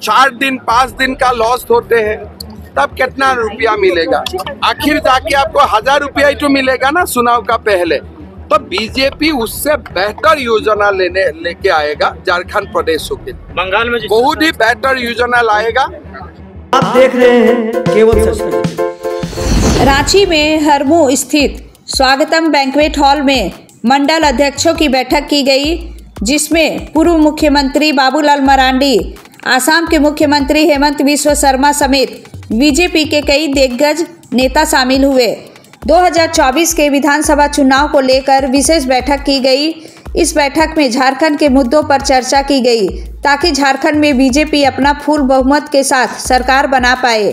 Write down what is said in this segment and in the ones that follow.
4 दिन 5 दिन का लॉस होते हैं, तब कितना रुपया मिलेगा? आखिर जाके आपको 1000 रुपया ही तो मिलेगा ना चुनाव का पहले। तो बीजेपी उससे बेहतर योजना लेके आएगा झारखंड प्रदेशों के। बंगाल में बहुत ही बेहतर योजना लाएगा। आप देख रहे हैं केवल सच। रांची में हरमू स्थित स्वागतम बैंक्वेट हॉल में मंडल अध्यक्षों की बैठक की गई, जिसमें पूर्व मुख्यमंत्री बाबूलाल मरांडी, आसाम के मुख्यमंत्री हेमंत बिस्वा शर्मा समेत बीजेपी के कई दिग्गज नेता शामिल हुए। 2024 के विधानसभा चुनाव को लेकर विशेष बैठक की गई। इस बैठक में झारखंड के मुद्दों पर चर्चा की गई ताकि झारखंड में बीजेपी अपना फुल बहुमत के साथ सरकार बना पाए।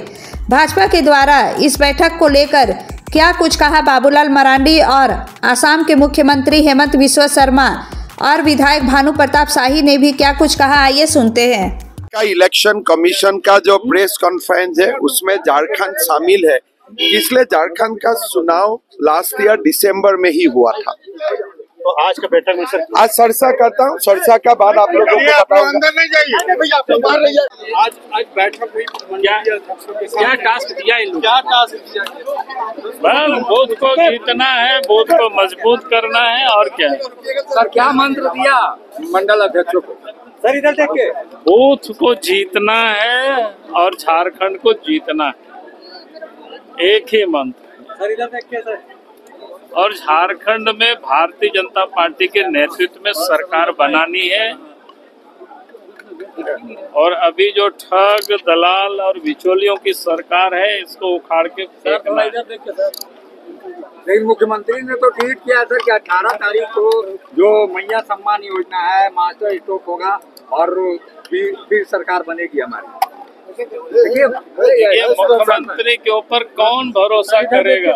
भाजपा के द्वारा इस बैठक को लेकर क्या कुछ कहा बाबूलाल मरांडी और आसाम के मुख्यमंत्री हेमंत बिस्वा शर्मा और विधायक भानु प्रताप शाही ने भी क्या कुछ कहा, आइए सुनते हैं। इलेक्शन कमीशन का जो प्रेस कॉन्फ्रेंस है उसमें झारखंड शामिल है, इसलिए झारखंड का चुनाव लास्ट ईयर दिसंबर में ही हुआ था। तो आज का बैठक में सर आज चर्चा करता हूँ, चर्चा का बाद आप लोगों को बताऊंगा। आज बैठक में क्या टास्क दिया इन लोगों? क्या टास्क दिया? बूथ को जीतना है, बूथ को मजबूत करना है और क्या। सर क्या मंत्र दिया मंडल अध्यक्षों को? सर इधर देख के। बूथ को जीतना है और झारखंड को जीतना है, एक ही मंत्र। सर इधर देख के सर। और झारखंड में भारतीय जनता पार्टी के नेतृत्व में सरकार बनानी है। और अभी जो ठग दलाल और बिचौलियों की सरकार है, इसको उखाड़ के फेंकना है। लेकिन मुख्यमंत्री ने तो ट्वीट किया सर कि 18 तारीख को जो मैया सम्मान योजना है, मास्टर स्ट्रोक होगा और फिर सरकार बनेगी हमारी। ये मुख्यमंत्री के ऊपर कौन भरोसा करेगा?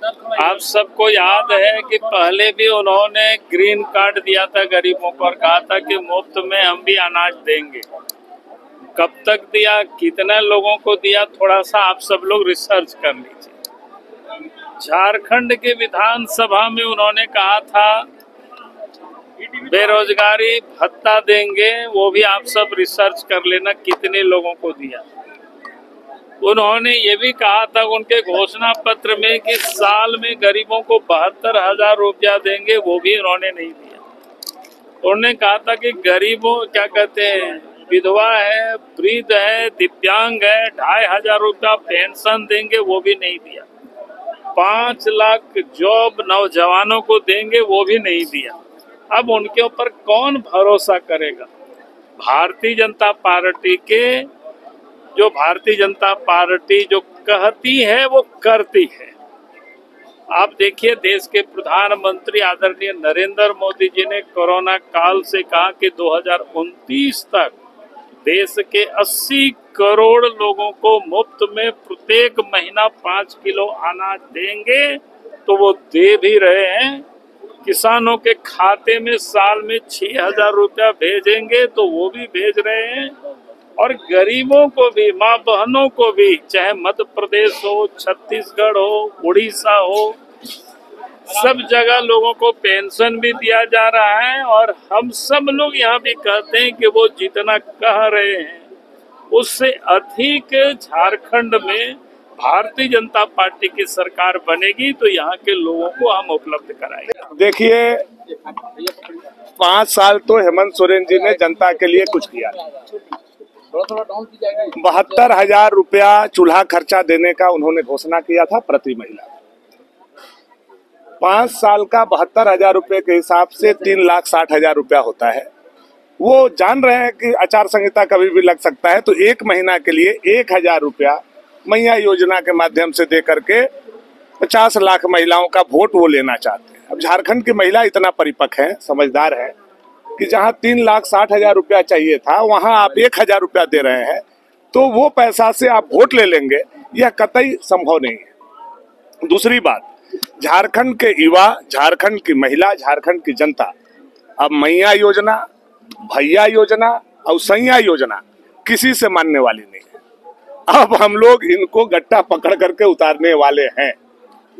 आप सबको याद है कि पहले भी उन्होंने ग्रीन कार्ड दिया था गरीबों को और कहा था कि मुफ्त में हम भी अनाज देंगे। कब तक दिया, कितने लोगों को दिया, थोड़ा सा आप सब लोग रिसर्च कर लीजिए। झारखंड के विधानसभा में उन्होंने कहा था बेरोजगारी भत्ता देंगे, वो भी आप सब रिसर्च कर लेना कितने लोगों को दिया। उन्होंने ये भी कहा था उनके घोषणा पत्र में कि साल में गरीबों को 72,000 रुपया देंगे, वो भी उन्होंने नहीं दिया। उन्होंने कहा था कि गरीबों क्या कहते हैं, विधवा है, वृद्ध है, दिव्यांग है, 2,500 रुपया पेंशन देंगे, वो भी नहीं दिया। 5 लाख जॉब नौजवानों को देंगे, वो भी नहीं दिया। अब उनके ऊपर कौन भरोसा करेगा? भारतीय जनता पार्टी जो कहती है वो करती है। आप देखिए, देश के प्रधानमंत्री आदरणीय नरेंद्र मोदी जी ने कोरोना काल से कहा कि 2029 तक देश के 80 करोड़ लोगों को मुफ्त में प्रत्येक महीना 5 किलो अनाज देंगे, तो वो दे भी रहे हैं। किसानों के खाते में साल में 6,000 रुपया भेजेंगे, तो वो भी भेज रहे हैं। और गरीबों को भी, माँ बहनों को भी, चाहे मध्य प्रदेश हो, छत्तीसगढ़ हो, उड़ीसा हो, सब जगह लोगों को पेंशन भी दिया जा रहा है। और हम सब लोग यहाँ भी कहते हैं कि वो जितना कह रहे हैं उससे अधिक झारखंड में भारतीय जनता पार्टी की सरकार बनेगी, तो यहाँ के लोगों को हम उपलब्ध कराएंगे। देखिए, 5 साल तो हेमंत सोरेन जी ने जनता के लिए कुछ किया। 72,000 रुपया चूल्हा खर्चा देने का उन्होंने घोषणा किया था प्रति महिला। 5 साल का 72,000 रुपये के हिसाब से 3,60,000 रुपया होता है। वो जान रहे हैं कि आचार संहिता कभी भी लग सकता है, तो 1 महीना के लिए 1,000 रुपया मैया योजना के माध्यम से दे करके 50 लाख महिलाओं का वोट वो लेना चाहते हैं। अब झारखंड की महिला इतना परिपक्व है, समझदार है कि जहां 3,60,000 रुपया चाहिए था, वहां आप 1,000 रुपया दे रहे हैं, तो वो पैसा से आप वोट ले लेंगे, यह कतई संभव नहीं है। दूसरी बात, झारखंड के युवा, झारखंड की महिला, झारखंड की जनता अब मैया योजना, भैया योजना और सैया योजना किसी से मानने वाली नहीं है। अब हम लोग इनको गट्टा पकड़ करके उतारने वाले हैं।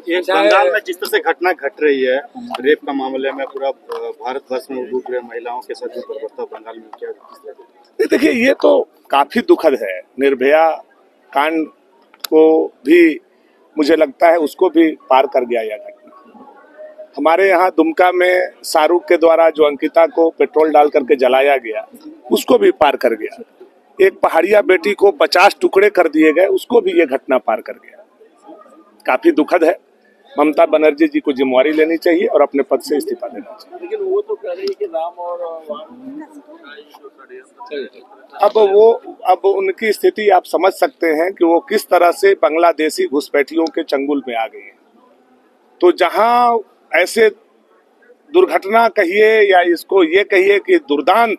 ये बंगाल में जिस तरह से घटना घट रही है, रेप का मामले में पूरा भारतवर्ष में डूब रहे महिलाओं के साथ जो बर्ताव बंगाल में क्या देखिए, ये तो काफी दुखद है। निर्भया कांड को भी मुझे लगता है उसको भी पार कर गया यह घटना। हमारे यहाँ दुमका में शाहरुख के द्वारा जो अंकिता को पेट्रोल डाल करके जलाया गया, उसको भी पार कर गया। एक पहाड़िया बेटी को 50 टुकड़े कर दिए गए, उसको भी ये घटना पार कर गया। काफी दुखद है। ममता बनर्जी जी को जिम्मेवारी लेनी चाहिए और अपने पद से इस्तीफा देना चाहिए। लेकिन वो तो कह रही है कि राम और अब उनकी स्थिति आप समझ सकते हैं कि वो किस तरह से बांग्लादेशी घुसपैठियों के चंगुल में आ गई है। तो जहां ऐसे दुर्घटना कहिए या इसको ये कहिए कि दुर्दांत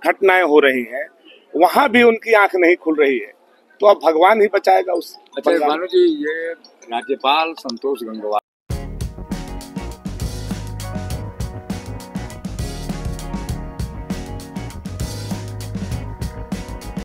घटनाएं हो रही हैं, वहां भी उनकी आंख नहीं खुल रही है। तो अब भगवान ही बचाएगा उससे। अच्छा भानु जी, ये राज्यपाल संतोष गंगवार